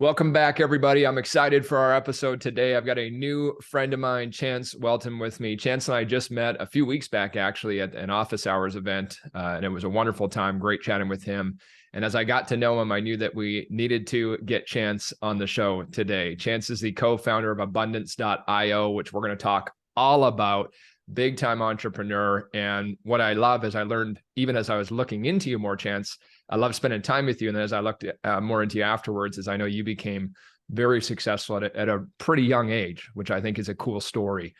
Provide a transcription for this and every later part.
Welcome back, everybody. I'm excited for our episode today. I've got a new friend of mine, Chance Welton, with me. Chance and I just met a few weeks back, actually, at an office hours event, and it was a wonderful time. Great chatting with him. And as I got to know him, I knew that we needed to get Chance on the show today. Chance is the co-founder of abundance.io, which we're going to talk all about. Big time entrepreneur. And what I love is I learned, even as I was looking into you more, Chance, I love spending time with you. And then as I looked more into you afterwards, as I know you became very successful at a pretty young age, which I think is a cool story.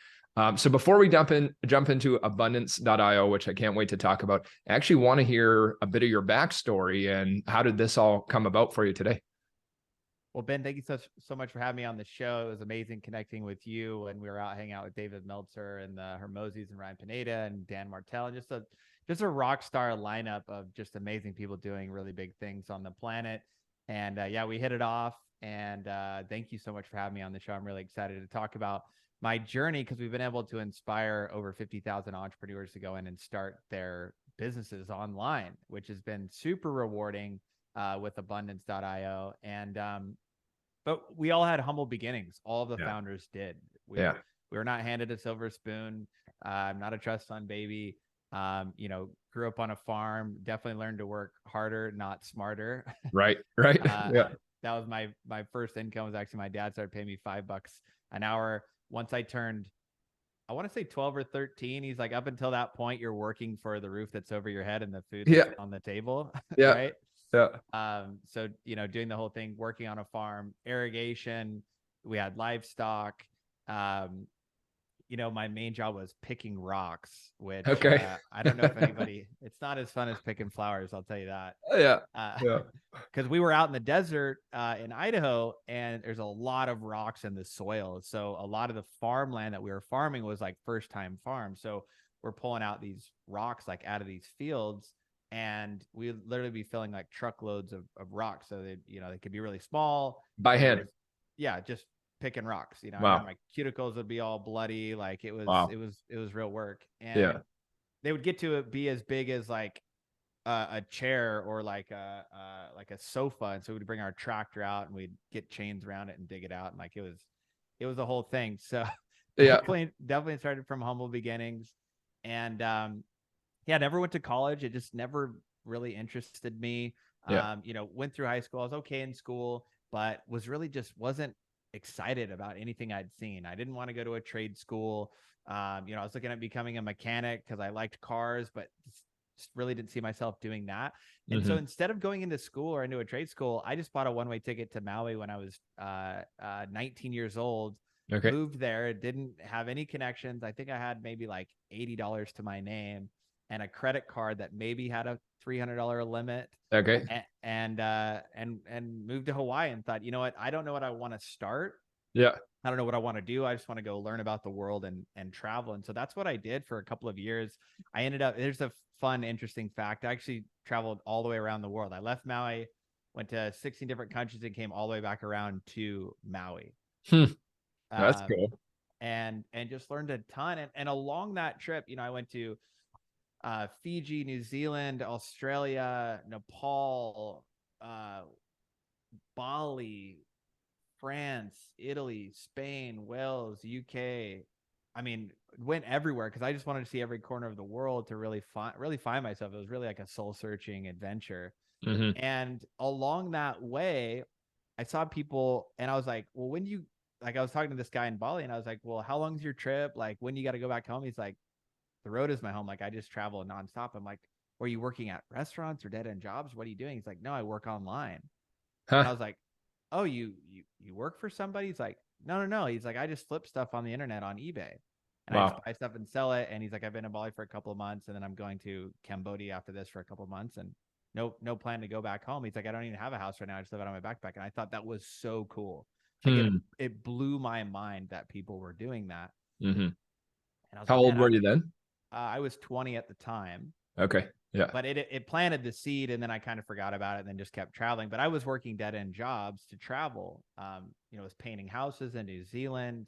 So before we jump into abundance.io, which I can't wait to talk about, I actually want to hear a bit of your backstory and how did this all come about for you today? Well, Ben, thank you so much for having me on the show. It was amazing connecting with you, and we were out hanging out with David Meltzer and the Hermosis and Ryan Pineda and Dan Martell, and just a rock star lineup of just amazing people doing really big things on the planet. And yeah, we hit it off. And thank you so much for having me on the show. I'm really excited to talk about my journey because we've been able to inspire over 50,000 entrepreneurs to go in and start their businesses online, which has been super rewarding with abundance.io. And but we all had humble beginnings. All of the founders did. We were not handed a silver spoon. I'm not a trust fund baby. Grew up on a farm, definitely learned to work harder, not smarter. Right. That was my first income. Was actually my dad started paying me $5 an hour once I turned, I want to say 12 or 13. He's like, up until that point, you're working for the roof that's over your head and the food that's on the table. Right. So, doing the whole thing, working on a farm, irrigation, we had livestock. My main job was picking rocks, which I don't know if anybody, it's not as fun as picking flowers. I'll tell you that. Because we were out in the desert in Idaho, and there's a lot of rocks in the soil. So a lot of the farmland that we were farming was like first time farm. So we're pulling out these rocks like out of these fields, and we literally be filling like truckloads of rocks. So they could be really small by hand. Just picking rocks. My cuticles would be all bloody. Like it was real work. And they would get to be as big as like a chair or like a sofa. And so we'd bring our tractor out and we'd get chains around it and dig it out. And like it was a whole thing. So definitely started from humble beginnings. And never went to college. It just never really interested me. Went through high school. I was okay in school, but wasn't excited about anything I'd seen. I didn't want to go to a trade school. I was looking at becoming a mechanic because I liked cars, but just really didn't see myself doing that. And so instead of going into school or into a trade school, I just bought a one-way ticket to Maui when I was 19 years old. Moved there, didn't have any connections. I think I had maybe like $80 to my name and a credit card that maybe had a $300 limit. And moved to Hawaii and thought, you know what? I don't know what I want to start. I don't know what I want to do. I just want to go learn about the world and travel. And so that's what I did for a couple of years. I ended up, there's a fun, interesting fact. I actually traveled all the way around the world. I left Maui, went to 16 different countries and came all the way back around to Maui. That's cool. And just learned a ton. And along that trip, I went to Fiji, New Zealand, Australia, Nepal, Bali, France, Italy, Spain, Wales, UK. I mean, went everywhere because I just wanted to see every corner of the world to really find myself. It was really like a soul searching adventure. And along that way, I saw people and I was like, well, I was talking to this guy in Bali and I was like, well, how long's your trip? Like, when you got to go back home? He's like, the road is my home. Like, I just travel nonstop. I'm like, were you working at restaurants or dead end jobs? What are you doing? He's like, no, I work online. And I was like, oh, you work for somebody? He's like, no. He's like, I just flip stuff on the internet on eBay. And I just buy stuff and sell it. And he's like, I've been in Bali for a couple of months. And then I'm going to Cambodia after this for a couple of months. And no plan to go back home. He's like, I don't even have a house right now. I just live out on my backpack. And I thought that was so cool. Like it blew my mind that people were doing that. And I was How old were you then? I was 20 at the time. But it planted the seed and then I kind of forgot about it and then just kept traveling. But I was working dead end jobs to travel. I was painting houses in New Zealand.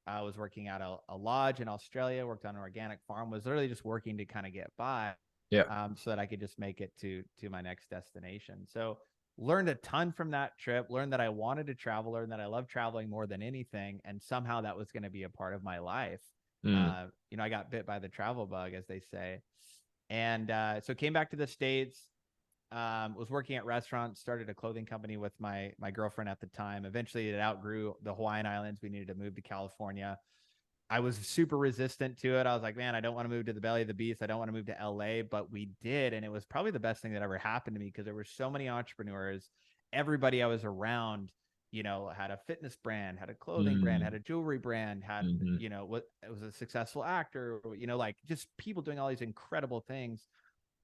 I was working at a lodge in Australia, worked on an organic farm, was literally just working to kind of get by. So that I could just make it to my next destination. So learned a ton from that trip, learned that I wanted to travel, learned that I love traveling more than anything. And somehow that was going to be a part of my life. You know, I got bit by the travel bug, as they say. And so came back to the States, was working at restaurants, started a clothing company with my girlfriend at the time. Eventually it outgrew the Hawaiian Islands. We needed to move to California. I was super resistant to it. I was like, man, I don't want to move to the belly of the beast. I don't want to move to LA, but we did. And it was probably the best thing that ever happened to me because there were so many entrepreneurs. Everybody I was around, you know, had a fitness brand, had a clothing brand, had a jewelry brand, had, you know, what it was a successful actor, you know, like just people doing all these incredible things.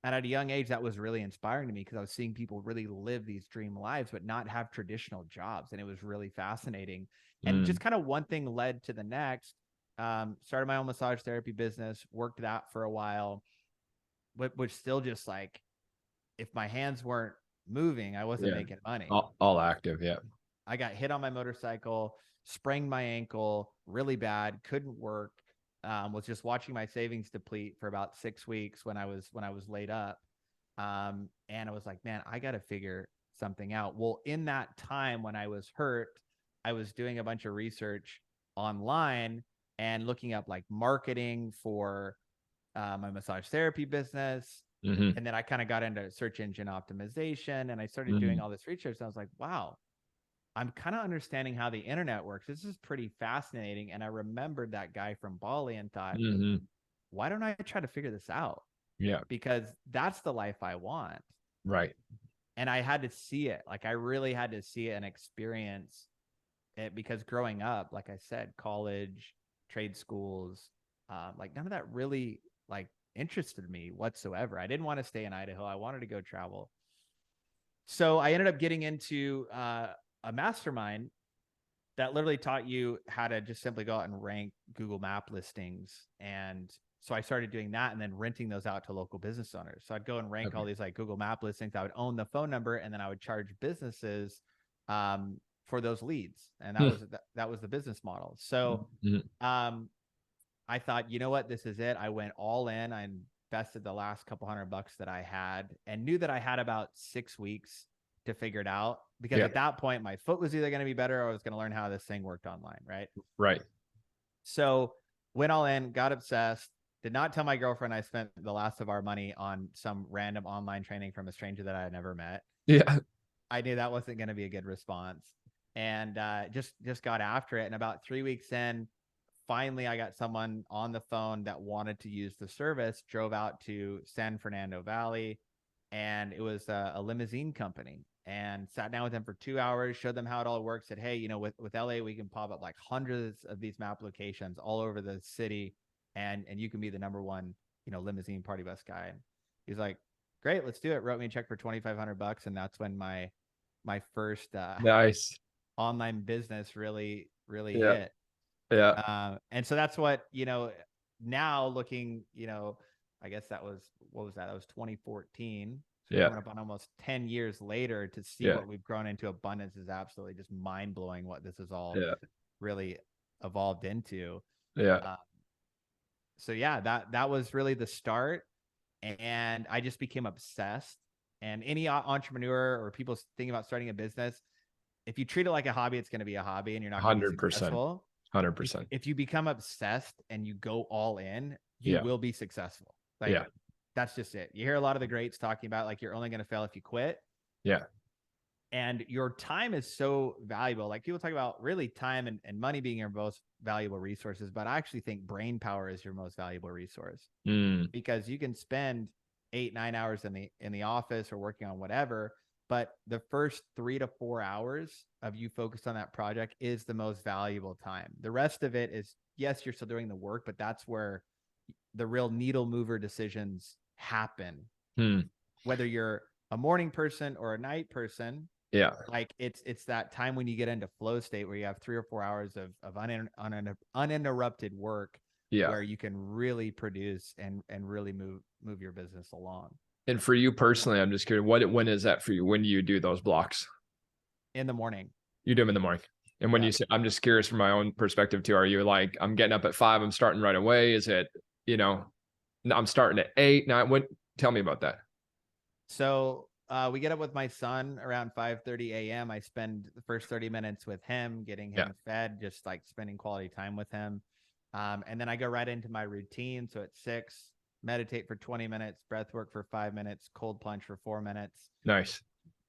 And at a young age, that was really inspiring to me because I was seeing people really live these dream lives, but not have traditional jobs. And it was really fascinating. And just kind of one thing led to the next. Started my own massage therapy business, worked that for a while, which still just like, if my hands weren't moving, I wasn't making money. All active. Yeah. I got hit on my motorcycle, sprained my ankle really bad, couldn't work. Was just watching my savings deplete for about 6 weeks when I was laid up. And I was like, man, I got to figure something out. Well, in that time when I was hurt, I was doing a bunch of research online and looking up like marketing for my massage therapy business. And then I kind of got into search engine optimization and I started doing all this research. And I was like, wow, I'm kind of understanding how the internet works. This is pretty fascinating. And I remembered that guy from Bali and thought, why don't I try to figure this out? Yeah. Because that's the life I want. Right. And I had to see it. Like I really had to see it and experience it because growing up, like I said, college, trade schools, like none of that really like interested me whatsoever. I didn't want to stay in Idaho. I wanted to go travel. So I ended up getting into a mastermind that literally taught you how to just simply go out and rank Google Map listings. And so I started doing that and then renting those out to local business owners. So I'd go and rank all these like Google Map listings. I would own the phone number and then I would charge businesses for those leads. And that was the business model. So I thought, you know what, this is it. I went all in. I invested the last couple $100 that I had and knew that I had about 6 weeks to figure it out because at that point my foot was either going to be better or I was going to learn how this thing worked online. Right. So went all in, got obsessed, did not tell my girlfriend I spent the last of our money on some random online training from a stranger that I had never met. Yeah. I knew that wasn't going to be a good response and just got after it. And about 3 weeks in, finally, I got someone on the phone that wanted to use the service, drove out to San Fernando Valley, and it was a limousine company and sat down with them for 2 hours, showed them how it all works, said, hey, you know, with LA, we can pop up like hundreds of these map locations all over the city. And you can be the number one, you know, limousine party bus guy. And he's like, great, let's do it. Wrote me a check for $2,500. And that's when my first nice online business really hit. Yeah. And so that's what, you know, now looking, you know, I guess that was, what was that? That was 2014. So coming up on almost 10 years later to see what we've grown into abundance is absolutely just mind blowing what this is all really evolved into. So that was really the start. And I just became obsessed. And any entrepreneur or people thinking about starting a business, if you treat it like a hobby, it's going to be a hobby and you're not going to be successful. 100%. If you become obsessed and you go all in, you will be successful. Like, that's just it. You hear a lot of the greats talking about like, you're only going to fail if you quit. And your time is so valuable. Like people talk about really time and money being your most valuable resources, but I actually think brain power is your most valuable resource because you can spend 8-9 hours in the office or working on whatever, but the first 3 to 4 hours of you focused on that project is the most valuable time. The rest of it is, yes, you're still doing the work, but that's where the real needle mover decisions happen. Whether you're a morning person or a night person, like it's that time when you get into flow state where you have 3 or 4 hours of uninterrupted work where you can really produce and really move your business along. And for you personally, I'm just curious, when is that for you? When do you do those blocks? In the morning. You do them in the morning. And when you say, I'm just curious from my own perspective too, are you like, I'm getting up at 5, I'm starting right away? Is it, you know, I'm starting at 8, 9? Tell me about that. So we get up with my son around 5:30 a.m. I spend the first 30 minutes with him, getting him fed, just like spending quality time with him. And then I go right into my routine. So at 6, meditate for 20 minutes, breath work for 5 minutes, cold plunge for 4 minutes. Nice.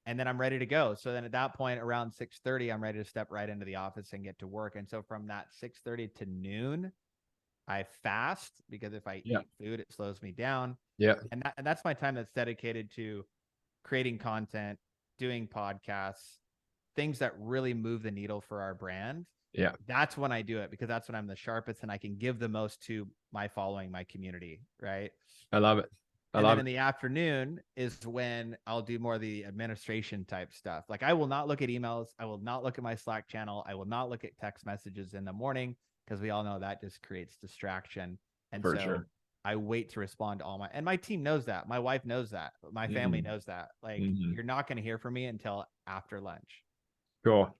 And then I'm ready to go. So then at that point, around 6:30, I'm ready to step right into the office and get to work. And so from that 6:30 to noon, I fast, because if I eat food, it slows me down. Yeah. And that's my time that's dedicated to creating content, doing podcasts, things that really move the needle for our brand. Yeah. That's when I do it, because that's when I'm the sharpest and I can give the most to my following, my community. Right. I love it. And then in the afternoon is when I'll do more of the administration type stuff. Like, I will not look at emails. I will not look at my Slack channel. I will not look at text messages in the morning, because we all know that just creates distraction. And I wait to respond to and my team knows that. My wife knows that. My family knows that. Like, you're not going to hear from me until after lunch. Cool.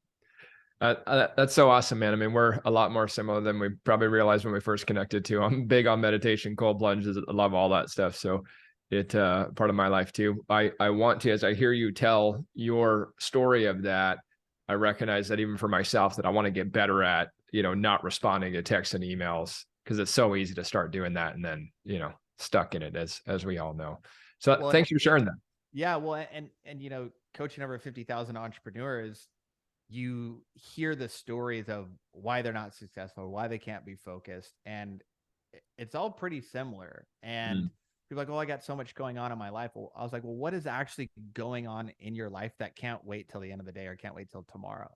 That's so awesome, man. I mean, we're a lot more similar than we probably realized when we first connected too. I'm big on meditation, cold plunges. I love all that stuff. So it part of my life too. I want to, as I hear you tell your story of that, I recognize that even for myself, that I want to get better at, not responding to texts and emails, because it's so easy to start doing that and then, stuck in it, as we all know. So thanks for sharing that. Yeah. Well, and coaching over 50,000 entrepreneurs, you hear the stories of why they're not successful, why they can't be focused. And it's all pretty similar. And people are like, oh, I got so much going on in my life. Well, I was like, well, what is actually going on in your life that can't wait till the end of the day or can't wait till tomorrow?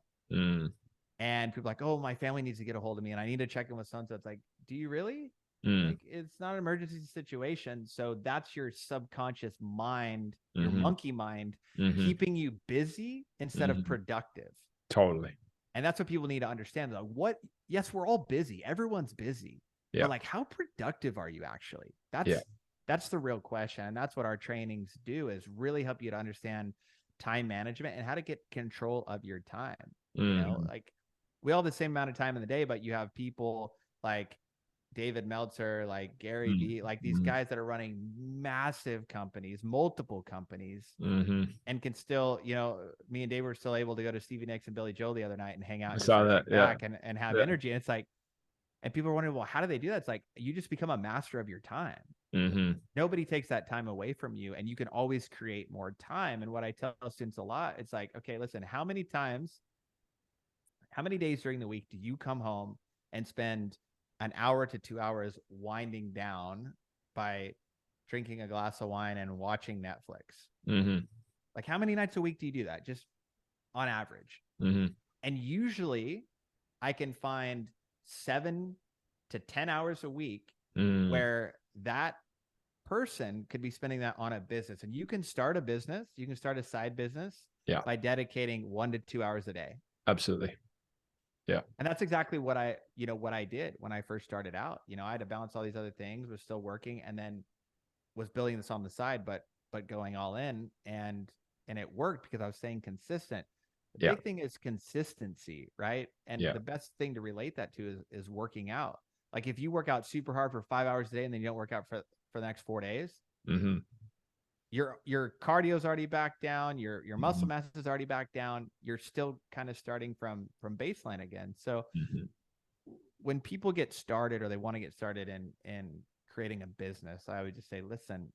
And people are like, oh, my family needs to get a hold of me and I need to check in with so-and-so. It's like, do you really? Like, it's not an emergency situation. So that's your subconscious mind, your monkey mind, keeping you busy instead of productive. Totally. And that's what people need to understand. Like, yes, we're all busy. Everyone's busy. But like, how productive are you actually? That's the real question. And that's what our trainings do, is really help you to understand time management and how to get control of your time. Like, we all have the same amount of time in the day, but you have people like David Meltzer, like Gary Vee, like these guys that are running massive companies, multiple companies, and can still, me and Dave were still able to go to Stevie Nicks and Billy Joel the other night and hang out and have energy. And it's like, and people are wondering, well, how do they do that? It's like, you just become a master of your time. Nobody takes that time away from you, and you can always create more time. And what I tell students a lot, it's like, okay, listen, how many days during the week do you come home and spend an hour to 2 hours winding down by drinking a glass of wine and watching Netflix? Like, how many nights a week do you do that? Just on average. And usually I can find 7 to 10 hours a week where that person could be spending that on a business. And you can start a business, you can start a side business by dedicating 1 to 2 hours a day. Absolutely. Yeah. And that's exactly what I did when I first started out. I had to balance all these other things, was still working, and then was building this on the side, but going all in, and it worked because I was staying consistent. The big thing is consistency, right? And the best thing to relate that to is working out. Like, if you work out super hard for 5 hours a day and then you don't work out for the next 4 days, your cardio's already back down, your muscle mass is already back down. You're still kind of starting from baseline again. So when people get started, or they want to get started in creating a business, I would just say, listen,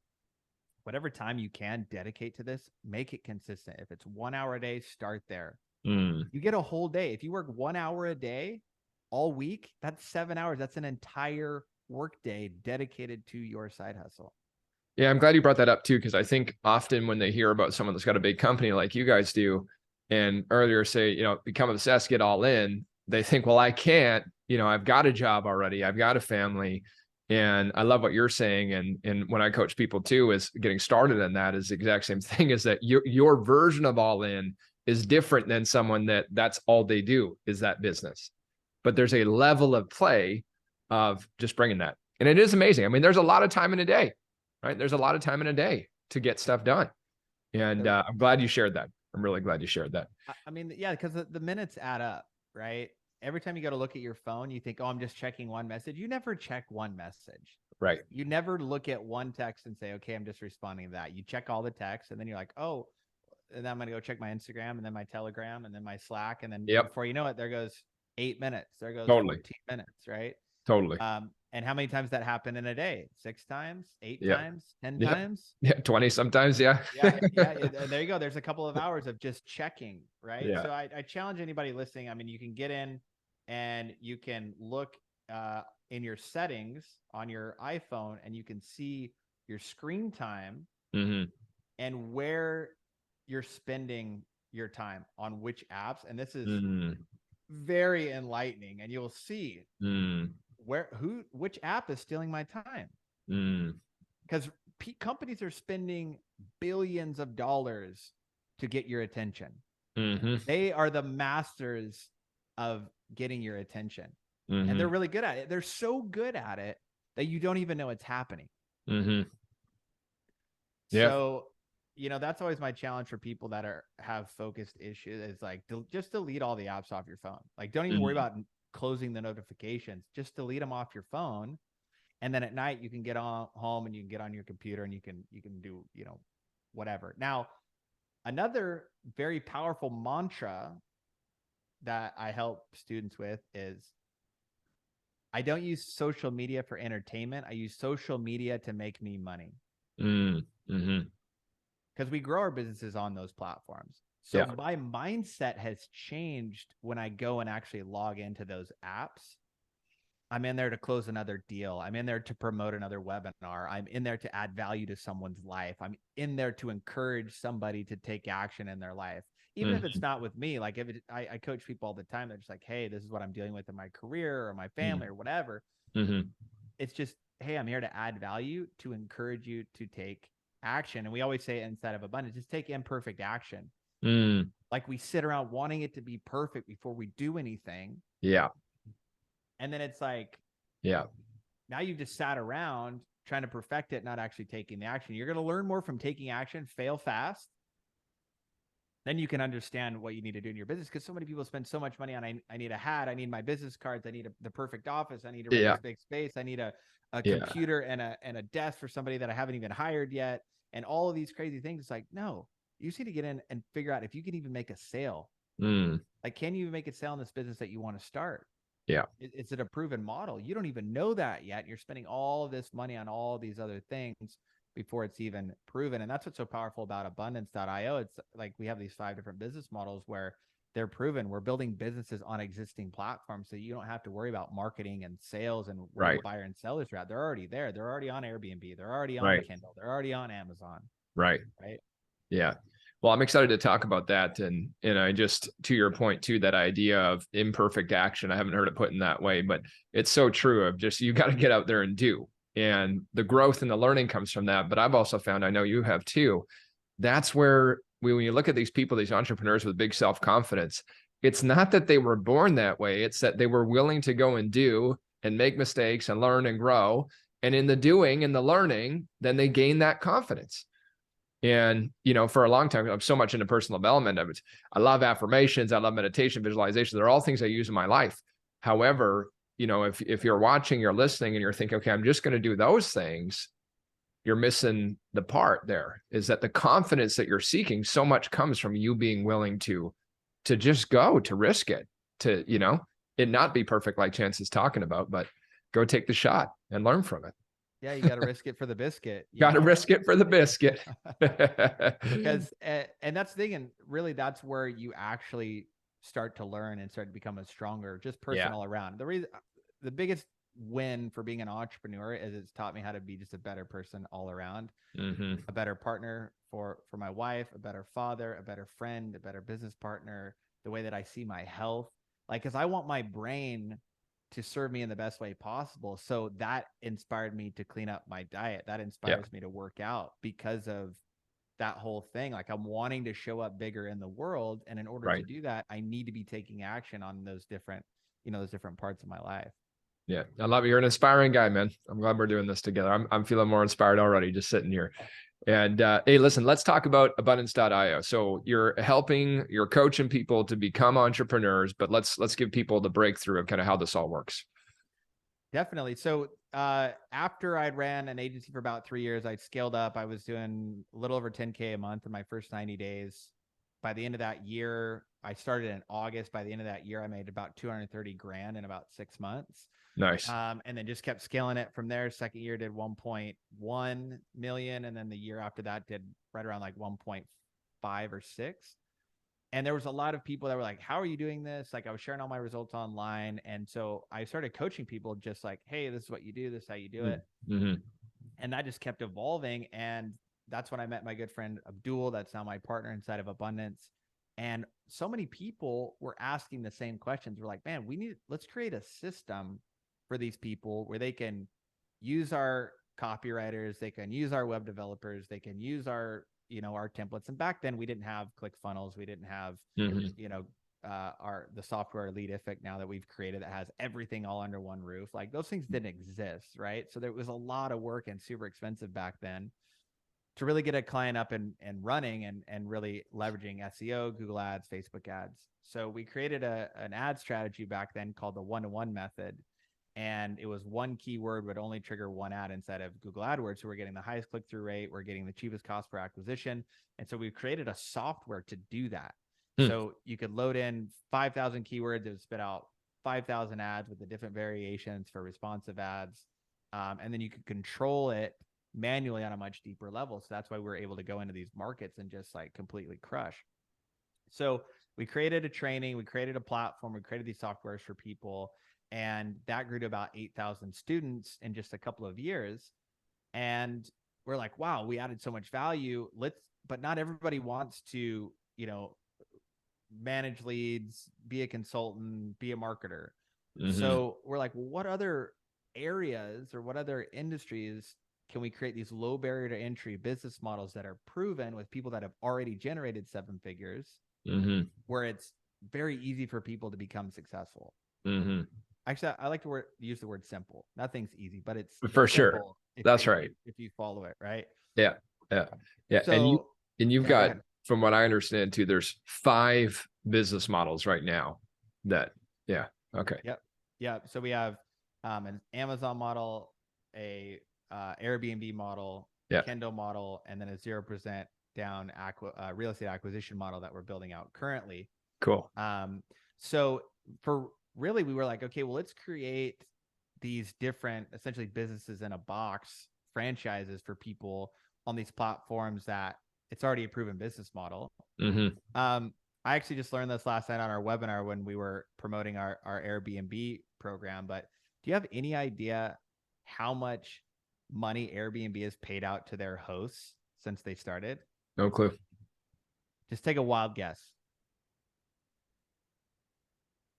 whatever time you can dedicate to this, make it consistent. If it's 1 hour a day, start there. You get a whole day. If you work 1 hour a day all week, that's 7 hours. That's an entire work day dedicated to your side hustle. Yeah, I'm glad you brought that up too, because I think often when they hear about someone that's got a big company like you guys do, and earlier say, become obsessed, get all in, they think, well, I can't, I've got a job already, I've got a family. And I love what you're saying. And when I coach people too, is getting started in that is the exact same thing, is that your version of all in is different than someone that's all they do is that business. But there's a level of play of just bringing that. And it is amazing. I mean, there's a lot of time in a day. Right? There's a lot of time in a day to get stuff done. And I'm glad you shared that. I'm really glad you shared that. I mean, yeah, because the minutes add up, right? Every time you go to look at your phone, you think, oh, I'm just checking one message. You never check one message. Right. You never look at one text and say, okay, I'm just responding to that. You check all the texts, and then you're like, oh, and then I'm going to go check my Instagram and then my Telegram and then my Slack. And then before you know it, there goes 8 minutes. There goes 14 minutes. Right. Totally. And how many times that happened in a day? 6 times, 8 times, 10 times? Yeah. 20 sometimes. Yeah. Yeah. And there you go. There's a couple of hours of just checking. Right. So I challenge anybody listening. I mean, you can get in and you can look in your settings on your iPhone and you can see your screen time and where you're spending your time on which apps. And this is very enlightening. And you'll see which app is stealing my time. Because companies are spending billions of dollars to get your attention. They are the masters of getting your attention. And they're really good at it. They're so good at it that you don't even know it's happening. So, that's always my challenge for people that have focused issues is like, just delete all the apps off your phone. Like, don't even worry about closing the notifications. Just delete them off your phone. And then at night you can get home and you can get on your computer and you can do, whatever. Now, another very powerful mantra that I help students with is I don't use social media for entertainment. I use social media to make me money. Because we grow our businesses on those platforms. So my mindset has changed when I go and actually log into those apps. I'm in there to close another deal. I'm in there to promote another webinar. I'm in there to add value to someone's life. I'm in there to encourage somebody to take action in their life. Even if it's not with me, like I coach people all the time. They're just like, hey, this is what I'm dealing with in my career or my family or whatever. It's just, hey, I'm here to add value, to encourage you to take action. And we always say inside of abundance, just take imperfect action. Like we sit around wanting it to be perfect before we do anything. And then it's like, now you've just sat around trying to perfect it, not actually taking the action. You're going to learn more from taking action, fail fast. Then you can understand what you need to do in your business. Because so many people spend so much money on, I need a hat. I need my business cards. I need the perfect office. I need to rent this big space. I need a computer and a desk for somebody that I haven't even hired yet. And all of these crazy things. It's like, no, you just need to get in and figure out if you can even make a sale. Like, can you even make a sale in this business that you want to start? Is it a proven model? You don't even know that yet. You're spending all this money on all these other things before it's even proven. And that's what's so powerful about abundance.io. It's like we have these 5 different business models where they're proven. We're building businesses on existing platforms, so you don't have to worry about marketing and sales and where the buyer and sellers are at. They're already there. They're already on Airbnb. They're already on Kindle. They're already on Amazon. Right. Yeah. Well, I'm excited to talk about that. And I just, to your point too, that idea of imperfect action, I haven't heard it put in that way, but it's so true of just, you got to get out there and do. And the growth and the learning comes from that. But I've also found, I know you have too, that's where when you look at these people, these entrepreneurs with big self-confidence, it's not that they were born that way. It's that they were willing to go and do and make mistakes and learn and grow. And in the doing and the learning, then they gain that confidence. And, for a long time, I'm so much into personal development. I love affirmations. I love meditation, visualization. They're all things I use in my life. However, if you're watching, you're listening, and you're thinking, okay, I'm just going to do those things, you're missing the part there, is that the confidence that you're seeking so much comes from you being willing to just go, to risk it, to, it not be perfect like Chance is talking about, but go take the shot and learn from it. Yeah, you got to risk it for the biscuit. Got to risk it for the biscuit. Because, and that's the thing, and really that's where you actually start to learn and start to become a stronger, just person all around. The biggest win for being an entrepreneur is it's taught me how to be just a better person all around, a better partner for my wife, a better father, a better friend, a better business partner, the way that I see my health. Like, because I want my brain to serve me in the best way possible. So that inspired me to clean up my diet. That inspires me to work out because of that whole thing. Like, I'm wanting to show up bigger in the world. And in order to do that, I need to be taking action on those different parts of my life. Yeah. I love it. You're an inspiring guy, man. I'm glad we're doing this together. I'm feeling more inspired already just sitting here. And hey, listen, let's talk about abundance.io. So you're coaching people to become entrepreneurs, but let's give people the breakthrough of kind of how this all works. Definitely. So after I'd ran an agency for about 3 years, I'd scaled up. I was doing a little over 10K a month in my first 90 days. by the end of that year, I started in August. By the end of that year, I made about 230 grand in about 6 months. Nice. And then just kept scaling it from there. Second year did 1.1 million. And then the year after that did right around like 1.5 or 6. And there was a lot of people that were like, how are you doing this? Like I was sharing all my results online. And so I started coaching people just like, hey, this is what you do. This is how you do it. Mm-hmm. And that just kept evolving. And that's when I met my good friend Abdul. That's now my partner inside of Abundance. And so many people were asking the same questions. We're like, man, let's create a system for these people where they can use our copywriters, they can use our web developers, they can use our templates. And back then we didn't have ClickFunnels. We didn't have, the software Leadific now that we've created that has everything all under one roof. Like those things didn't exist, right? So there was a lot of work and super expensive back then to really get a client up and running and really leveraging SEO, Google ads, Facebook ads. So we created an ad strategy back then called the 1-to-1 method. And it was one keyword would only trigger one ad instead of Google AdWords. So we're getting the highest click-through rate. We're getting the cheapest cost per acquisition. And so we created a software to do that. So you could load in 5,000 keywords. It would spit out 5,000 ads with the different variations for responsive ads. And then you could control it manually on a much deeper level. So that's why we're able to go into these markets and just like completely crush. So we created a training, we created a platform, we created these softwares for people. And that grew to about 8,000 students in just a couple of years. And we're like, wow, we added so much value. But not everybody wants to, manage leads, be a consultant, be a marketer. So we're like, well, what other areas or what other industries can we create these low barrier to entry business models that are proven with people that have already generated 7 figures, where it's very easy for people to become successful? Actually, I like to use the word simple. Nothing's easy, but it's for sure. That's right. If you follow it, right? Yeah. So, and you've got, go from what I understand too, there's 5 business models right now that, okay. Yep. So we have an Amazon model, a Airbnb model, Kindle model, and then a 0% down real estate acquisition model that we're building out currently. Cool. So really, we were like, okay, well, let's create these different, essentially businesses in a box, franchises for people on these platforms that it's already a proven business model. I actually just learned this last night on our webinar when we were promoting our Airbnb program. But do you have any idea how much money Airbnb has paid out to their hosts since they started? No clue. Just take a wild guess.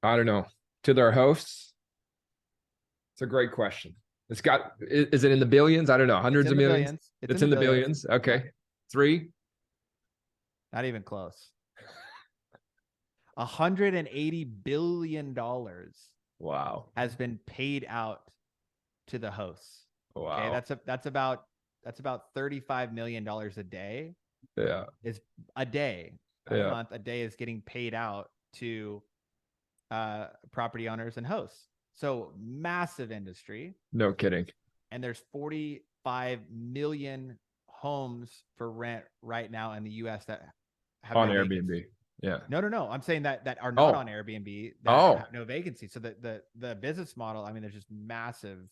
I don't know. To their hosts? It's a great question. Is it in the billions? I don't know. Hundreds of millions? It's in the billions. Okay. Yeah. 3? Not even close. $180 billion. Wow. Has been paid out to the hosts. Wow. Okay. That's about $35 million a day. Yeah. Is a day, a month, a day is getting paid out to property owners and hosts. So massive industry. No kidding. And there's 45 million homes for rent right now in the US that have on Airbnb. Yeah. No. I'm saying that are not on Airbnb that have no vacancy. So the business model, I mean, there's just massive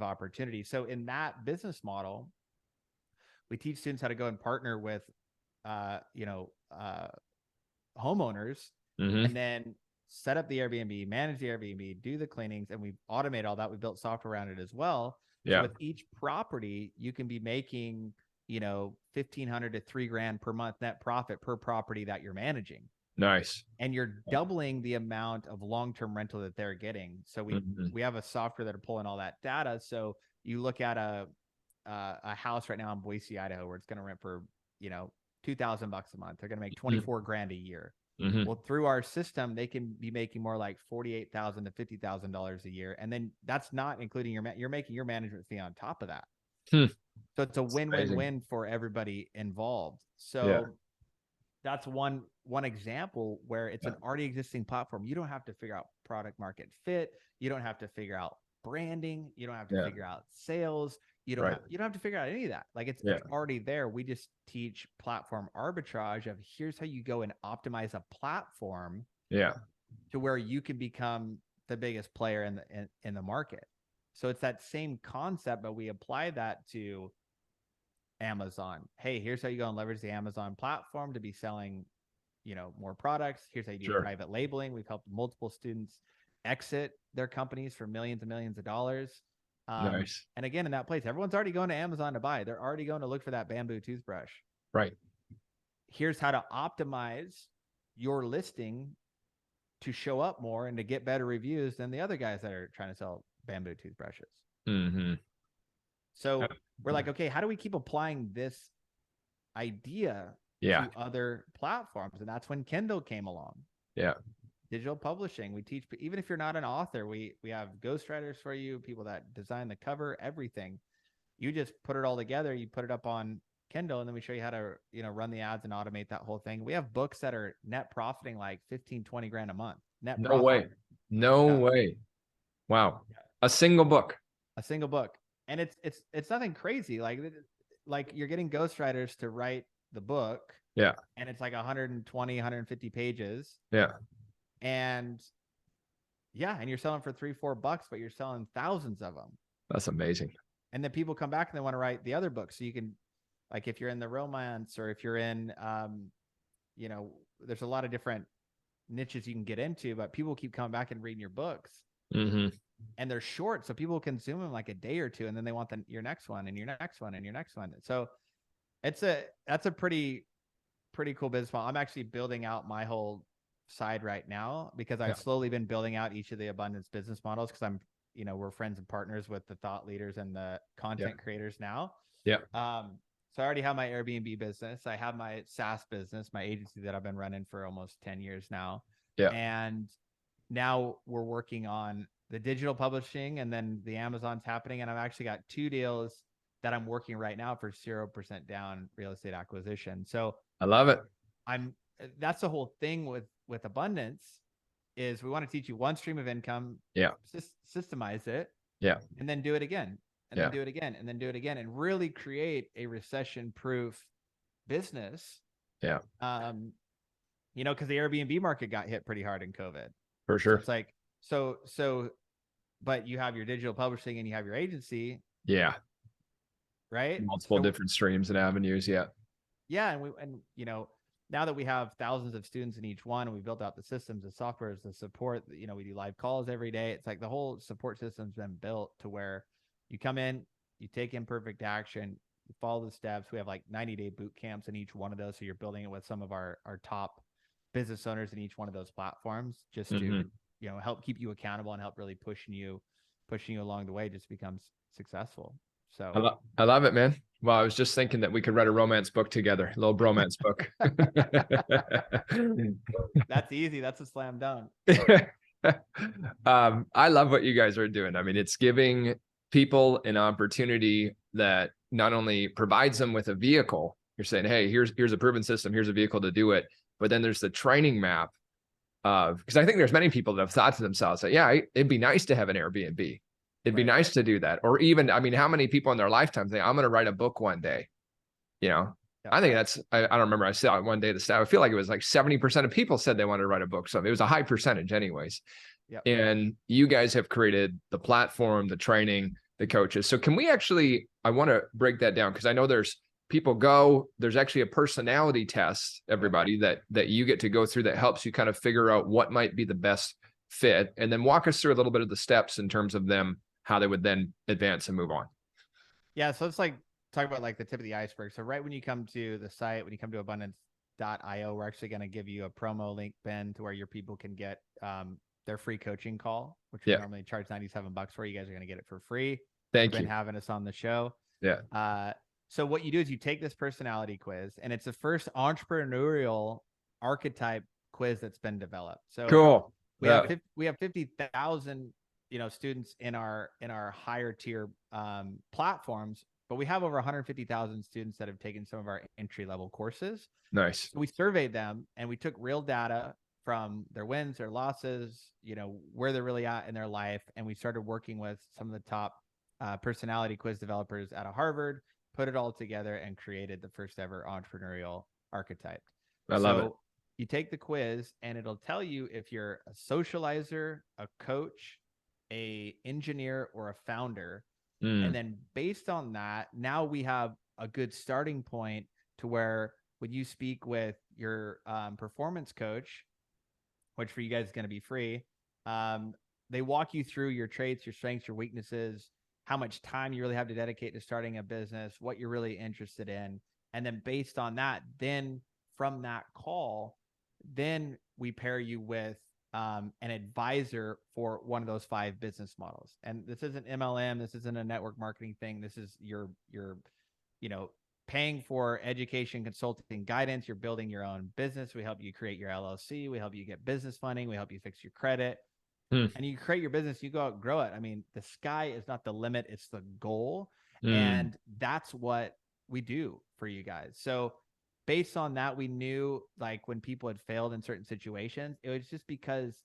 opportunity. So in that business model, we teach students how to go and partner with homeowners and then set up the Airbnb, manage the Airbnb, do the cleanings, and we automate all that. We built software around it as well. Yeah. So with each property, you can be making, $1,500 to $3,000 per month net profit per property that you're managing. Nice. And you're doubling the amount of long-term rental that they're getting. So we have a software that are pulling all that data. So you look at a house right now in Boise, Idaho, where it's going to rent for, $2,000 a month. They're going to make $24,000 a year. Well, through our system, they can be making more like $48,000 to $50,000 a year. And then that's not including you're making your management fee on top of that. So it's a win-win-win for everybody involved. So that's one example where it's an already existing platform. You don't have to figure out product market fit. You don't have to figure out branding. You don't have to figure out sales. You don't have to figure out any of that. Like it's already there. We just teach platform arbitrage of here's how you go and optimize a platform to where you can become the biggest player in the market. So it's that same concept, but we apply that to Amazon. Hey, here's how you go and leverage the Amazon platform to be selling, more products. Here's how you do private labeling. We've helped multiple students exit their companies for millions and millions of dollars. Nice. And again, in that place, everyone's already going to Amazon to buy. They're already going to look for that bamboo toothbrush. Right. Here's how to optimize your listing to show up more and to get better reviews than the other guys that are trying to sell bamboo toothbrushes. Mm-hmm. So we're like, okay, how do we keep applying this idea to other platforms? And that's when Kindle came along. Yeah. Digital publishing. We teach, even if you're not an author, we have ghostwriters for you, people that design the cover, everything. You just put it all together. You put it up on Kindle, and then we show you how to, run the ads and automate that whole thing. We have books that are net profiting like 15, 20 grand a month. Net No profit. way. No way. Wow. A single book. And it's nothing crazy. Like you're getting ghostwriters to write the book. Yeah. And it's like 120, 150 pages. Yeah. And you're selling for $3-4, but you're selling thousands of them. That's amazing. And then people come back and they want to write the other books. So you can, like, if you're in the romance, or if you're in, there's a lot of different niches you can get into, but people keep coming back and reading your books. Mm-hmm. And they're short, so people consume them like a day or two, and then they want your next one and your next one and your next one. So that's a pretty cool business model. I'm actually building out my whole side right now because I've slowly been building out each of the abundance business models, because I'm, we're friends and partners with the thought leaders and the content creators now. Yeah. So I already have my Airbnb business. I have my SaaS business, my agency that I've been running for almost 10 years now. Yeah. And now we're working on the digital publishing, and then the Amazon's happening. And I've actually got 2 deals that I'm working right now for 0% down real estate acquisition. So I love it. That's the whole thing with abundance, is we want to teach you one stream of income, systemize it, and then do it again, and then do it again, and then do it again, and really create a recession-proof business. Yeah. Because the Airbnb market got hit pretty hard in COVID. For sure. So it's like, so, but you have your digital publishing and you have your agency. Yeah. Right. Multiple different streams and avenues. Yeah. Yeah. And now that we have thousands of students in each one, and we built out the systems, the softwares, the support, we do live calls every day. It's like the whole support system's been built to where you come in, you take imperfect action, you follow the steps. We have like 90-day boot camps in each one of those. So you're building it with some of our top business owners in each one of those platforms, just to, help keep you accountable and help really pushing you along the way, just becomes successful. So I love it, man. Well, I was just thinking that we could write a romance book together, a little bromance book. That's easy. That's a slam dunk. I love what you guys are doing. I mean, it's giving people an opportunity that not only provides them with a vehicle. You're saying, hey, here's a proven system, here's a vehicle to do it. But then there's the training map of, because I think there's many people that have thought to themselves that, it'd be nice to have an Airbnb. It'd be nice to do that. Or even, I mean, how many people in their lifetime think, I'm going to write a book one day? I think that's, I don't remember. I saw it one day, the stat, I feel like it was like 70% of people said they wanted to write a book. So it was a high percentage anyways. Yep. And you guys have created the platform, the training, the coaches. So can we actually, I want to break that down, because I know there's there's actually a personality test, everybody, that you get to go through that helps you kind of figure out what might be the best fit. And then walk us through a little bit of the steps in terms of them, how they would then advance and move on. Yeah. So it's like, talk about like the tip of the iceberg. So right when you come to the site, when you come to abundance.io, we're actually going to give you a promo link, Ben, to where your people can get their free coaching call, which we normally charge $97 for. You guys are going to get it for free. Thank you. Been having us on the show. Yeah. So what you do is you take this personality quiz, and it's the first entrepreneurial archetype quiz that's been developed. So cool. We have 50,000 students in our higher tier platforms, but we have over 150,000 students that have taken some of our entry level courses. Nice. So we surveyed them, and we took real data from their wins, their losses, where they're really at in their life, and we started working with some of the top personality quiz developers out of Harvard, put it all together and created the first ever entrepreneurial archetype. I love it. You take the quiz and it'll tell you if you're a socializer, a coach, a engineer, or a founder. And then based on that, now we have a good starting point to where when you speak with your performance coach, which for you guys is going to be free, they walk you through your traits, your strengths, your weaknesses, how much time you really have to dedicate to starting a business, what you're really interested in. And then based on that, then from that call, then we pair you with an advisor for one of those 5 business models. And this isn't MLM. This isn't a network marketing thing. This is your, paying for education, consulting, guidance. You're building your own business. We help you create your LLC. We help you get business funding. We help you fix your credit. And you create your business, you go out and grow it. I mean, the sky is not the limit. It's the goal. And that's what we do for you guys. So based on that, we knew like when people had failed in certain situations, it was just because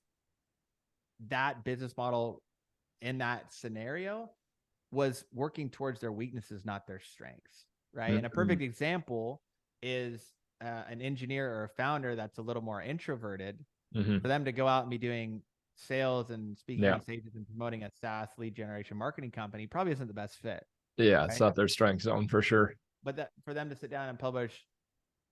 that business model in that scenario was working towards their weaknesses, not their strengths. Right. And a perfect example is an engineer or a founder that's a little more introverted, for them to go out and be doing sales and speaking on stages and promoting a SaaS lead generation marketing company probably isn't the best fit. Yeah. Right? It's not their strength zone for sure. But that for them to sit down and publish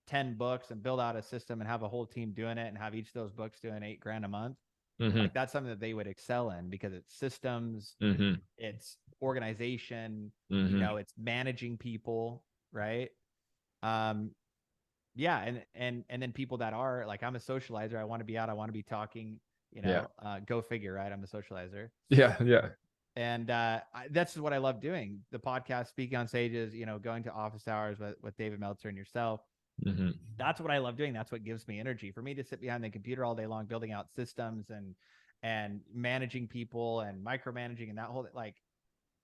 10 books and build out a system and have a whole team doing it and have each of those books doing $8,000 a month, like that's something that they would excel in because it's systems, it's organization, it's managing people. Right. Yeah. And then people that are like, I'm a socializer. I want to be out. I want to be talking, go figure. Right. I'm a socializer. Yeah. Yeah. And that's what I love doing. The podcast, speaking on stages, going to office hours with David Meltzer and yourself. That's what I love doing. That's what gives me energy. For me to sit behind the computer all day long, building out systems and managing people and micromanaging and that whole, like,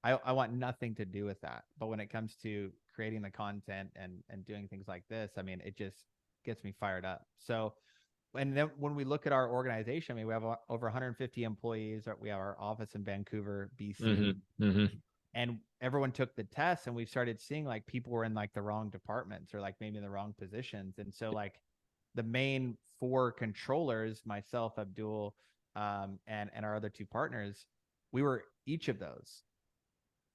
I want nothing to do with that. But when it comes to creating the content and doing things like this, I mean, it just gets me fired up. So, and then when we look at our organization, I mean, we have over 150 employees. We have our office in Vancouver, BC. And everyone took the test and we started seeing like people were in like the wrong departments or like maybe in the wrong positions. And so like the main 4 controllers, myself, Abdul, and our other 2 partners, we were each of those.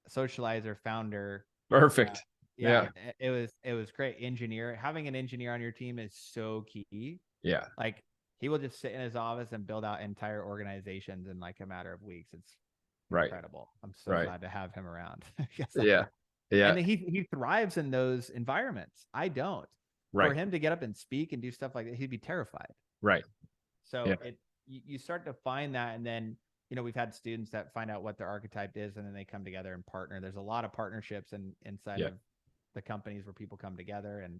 Socializer, founder. Perfect. It was great. Engineer, having an engineer on your team is so key. Yeah. Like he will just sit in his office and build out entire organizations in like a matter of weeks. It's incredible. I'm so glad to have him around. Yeah. And he thrives in those environments. I don't. For him to get up and speak and do stuff like that, he'd be terrified. Right. So you start to find that, and then we've had students that find out what their archetype is, and then they come together and partner. There's a lot of partnerships inside of the companies where people come together, and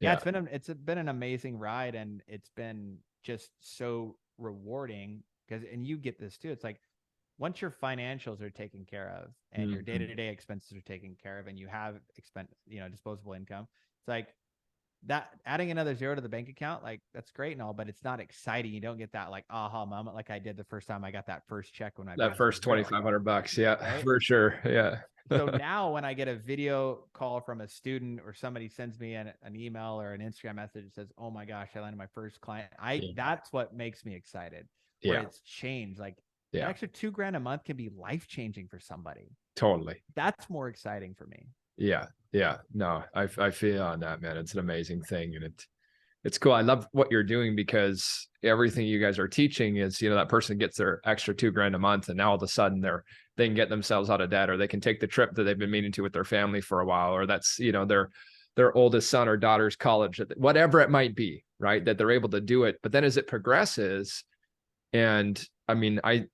it's been an amazing ride, and it's been just so rewarding and you get this too. It's like once your financials are taken care of and your day-to-day expenses are taken care of, and you have disposable income, it's like that adding another 0 to the bank account, like that's great and all, but it's not exciting. You don't get that like aha moment like I did the first time I got that first check when I that first $2,500. Yeah, right? For sure. Yeah. So now when I get a video call from a student or somebody sends me an email or an Instagram message that says, oh my gosh, I landed my first client. That's what makes me excited. Where it's changed. Like an extra $2,000 a month can be life-changing for somebody. Totally. That's more exciting for me. Yeah. Yeah. No, I feel on that, man. It's an amazing thing. And it's cool. I love what you're doing because everything you guys are teaching is, that person gets their extra $2,000 a month, and now all of a sudden they can get themselves out of debt, or they can take the trip that they've been meaning to with their family for a while, or that's, their oldest son or daughter's college, whatever it might be, right? That they're able to do it. But then as it progresses, and I mean, I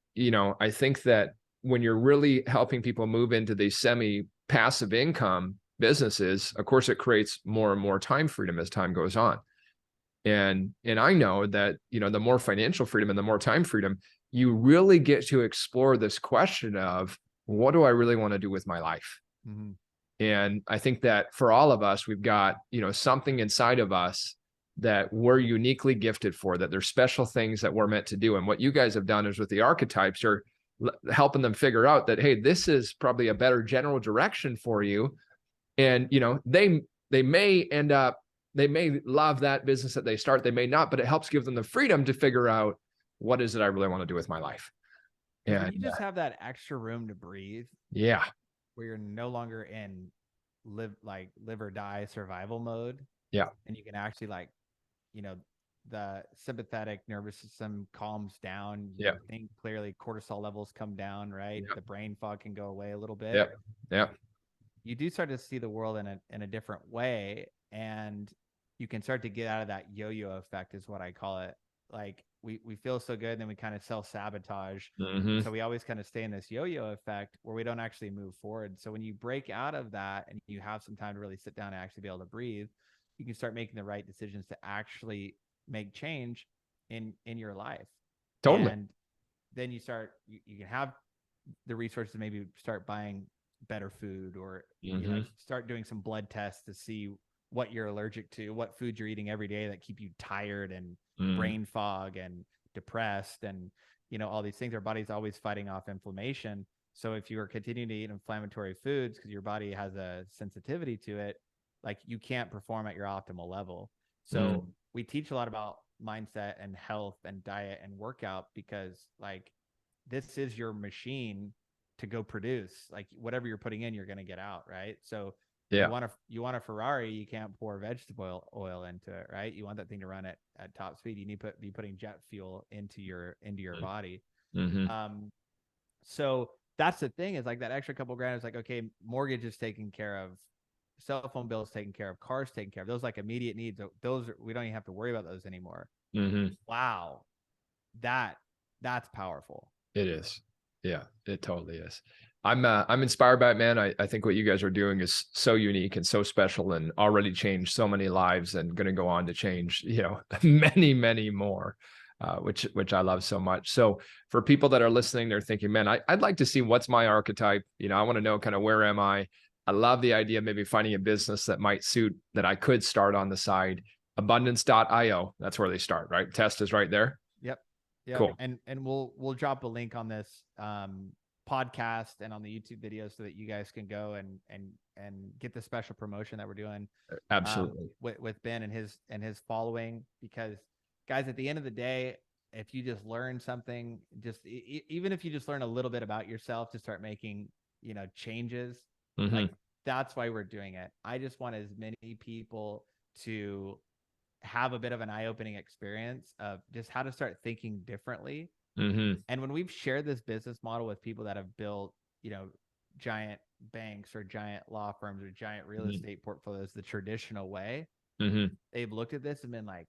think that when you're really helping people move into these semi-passive income businesses, of course, it creates more and more time freedom as time goes on. And I know that, the more financial freedom and the more time freedom, you really get to explore this question of what do I really want to do with my life? And I think that for all of us, we've got, something inside of us that we're uniquely gifted for, that there's special things that we're meant to do. And what you guys have done is with the archetypes, you're helping them figure out that, hey, this is probably a better general direction for you. And, they may end up, they may love that business that they start, they may not, but it helps give them the freedom to figure out, what is it I really want to do with my life? And when you just have that extra room to breathe, yeah, where you're no longer in live or die survival mode, yeah, and you can actually the sympathetic nervous system calms down, you can think clearly, cortisol levels come down, right? The brain fog can go away a little bit. You do start to see the world in a different way, and you can start to get out of that yo-yo effect, is what I call it. Like we feel so good, and then we kind of self-sabotage. So we always kind of stay in this yo-yo effect where we don't actually move forward. So when you break out of that and you have some time to really sit down and actually be able to breathe, you can start making the right decisions to actually make change in your life. Totally. And then you can have the resources to maybe start buying better food, or start doing some blood tests to see what you're allergic to, what foods you're eating every day that keep you tired and brain fog and depressed, and all these things. Our body's always fighting off inflammation. So if you are continuing to eat inflammatory foods because your body has a sensitivity to it, like, you can't perform at your optimal level. So we teach a lot about mindset and health and diet and workout, because like, this is your machine to go produce. Like, whatever you're putting in, you're going to get out, right? So you want a Ferrari, you can't pour vegetable oil into it, right? You want that thing to run at top speed. You need to be putting jet fuel into your body. So that's the thing, is like, that extra couple grand is like, okay, mortgage is taken care of, cell phone bills taken care of, cars taken care of. Those like immediate needs. We don't even have to worry about those anymore. Wow, that's powerful. It is. Yeah, it totally is. I'm inspired by it, man. I think what you guys are doing is so unique and so special, and already changed so many lives, and going to go on to change, many, many more, which I love so much. So for people that are listening, they're thinking, man, I'd like to see what's my archetype. I want to know kind of, where am I? I love the idea of maybe finding a business that might suit, that I could start on the side. Abundance.io. That's where they start, right? Test is right there. Yep. Cool. And we'll drop a link on this podcast and on the YouTube video, so that you guys can go and get the special promotion that we're doing. Absolutely. With Ben and his following, because guys, at the end of the day, if you just learn something, even if you just learn a little bit about yourself to start making, changes, like, that's why we're doing it. I just want as many people to have a bit of an eye-opening experience of just how to start thinking differently. And when we've shared this business model with people that have built, giant banks or giant law firms or giant real estate portfolios the traditional way, they've looked at this and been like,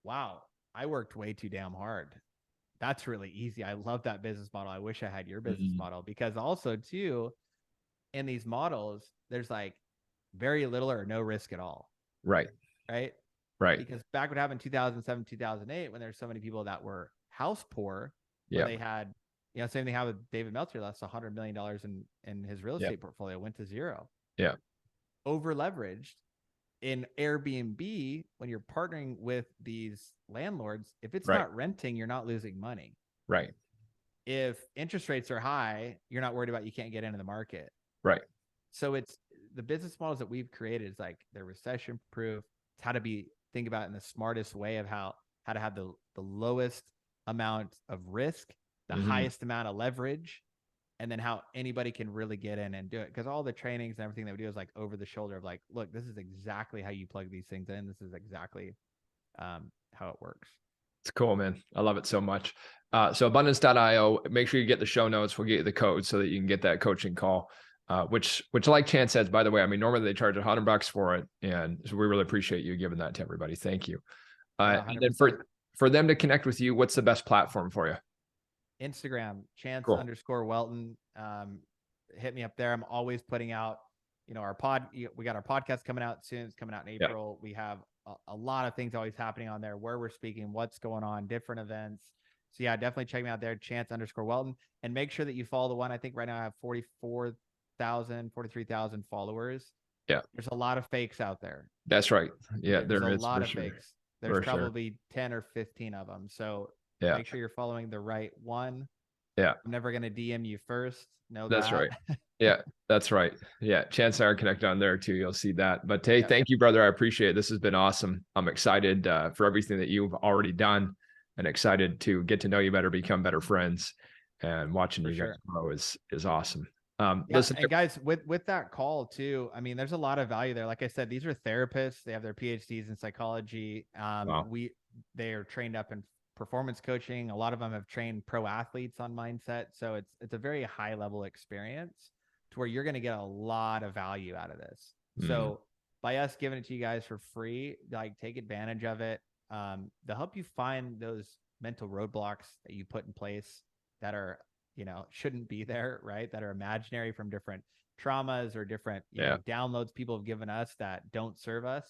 wow, I worked way too damn hard. That's really easy. I love that business model. I wish I had your business model. Because also too, in these models, there's like very little or no risk at all. Right. Because back what happened in 2007, 2008, when there's so many people that were house poor, where they had, same thing happened with David Meltzer, lost $100 million in his real estate portfolio, went to zero. Over leveraged. In Airbnb, when you're partnering with these landlords, if it's not renting, you're not losing money. If interest rates are high, you're not worried about, you can't get into the market. So it's the business models that we've created is like, they're recession proof. It's how to think about it in the smartest way of how to have the lowest amount of risk, the highest amount of leverage, and then how anybody can really get in and do it. Because all the trainings and everything that we do is like over the shoulder of like, look, this is exactly how you plug these things in. This is exactly how it works. It's cool, man. I love it so much. So abundance.io, make sure you get the show notes. We'll get you the code so that you can get that coaching call. Which like Chance says, by the way, I mean, normally they charge $100 for it. And so we really appreciate you giving that to everybody. Thank you. And then for them to connect with you, what's the best platform for you? Instagram, Chance_Welton. Hit me up there. I'm always putting out, we got our podcast coming out soon. It's coming out in April. We have a lot of things always happening on there, where we're speaking, what's going on, different events. So yeah, definitely check me out there, Chance_Welton, and make sure that you follow the one. I think right now I have 43,000 followers. There's a lot of fakes out there. That's right. There's a lot of fakes. There's probably 10 or 15 of them. So make sure you're following the right one. Yeah. I'm never going to DM you first. Know That's that. right. Yeah, that's right. Yeah. Chance and I are connected on there too. You'll see that. But hey, Yep. thank you, brother. I appreciate it. This has been awesome. I'm excited for everything that you've already done and excited to get to know you better, become better friends, and watching you guys grow is awesome. Listen, and guys, with that call too, I mean, there's a lot of value there. Like I said, these are therapists. They have their PhDs in psychology. Wow. They are trained up in performance coaching. A lot of them have trained pro athletes on mindset. So it's a very high level experience to where you're going to get a lot of value out of this. So by us giving it to you guys for free, like take advantage of it. They'll help you find those mental roadblocks that you put in place that are, shouldn't be there, right? That are imaginary from different traumas or different, downloads people have given us that don't serve us.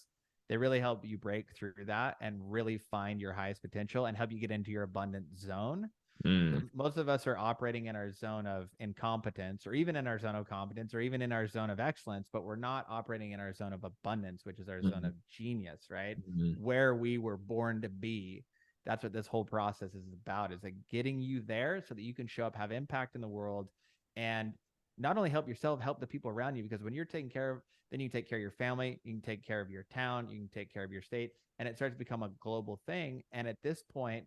They really help you break through that and really find your highest potential and help you get into your abundant zone. Most of us are operating in our zone of incompetence, or even in our zone of competence, or even in our zone of excellence, but we're not operating in our zone of abundance, which is our zone of genius, right? Where we were born to be. That's what this whole process is about, is like getting you there so that you can show up, have impact in the world, and not only help yourself, help the people around you. Because when you're taken care of, then you take care of your family, you can take care of your town, you can take care of your state, and it starts to become a global thing. And at this point,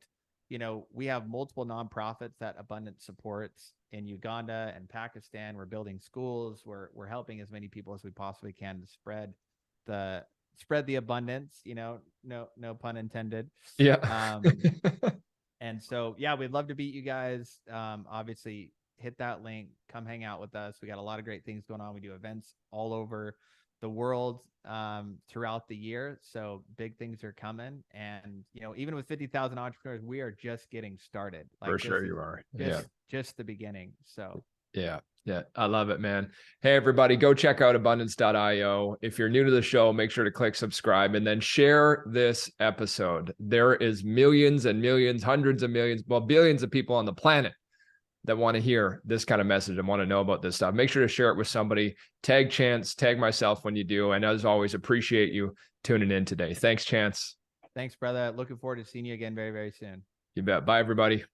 we have multiple nonprofits that Abundance supports in Uganda and Pakistan. We're building schools. We're helping as many people as we possibly can to spread the abundance, no pun intended. Yeah. And so, we'd love to meet you guys. Obviously hit that link, come hang out with us. We got a lot of great things going on. We do events all over the world throughout the year. So big things are coming. And, even with 50,000 entrepreneurs, we are just getting started. Like, for sure you are. Just the beginning. So yeah. I love it, man. Hey, everybody, go check out abundance.io. If you're new to the show, make sure to click subscribe and then share this episode. There is millions and millions, hundreds of millions, well, billions of people on the planet that want to hear this kind of message and want to know about this stuff. Make sure to share it with somebody. Tag Chance, tag myself when you do. And as always, appreciate you tuning in today. Thanks, Chance. Thanks, brother. Looking forward to seeing you again very, very soon. You bet. Bye, everybody.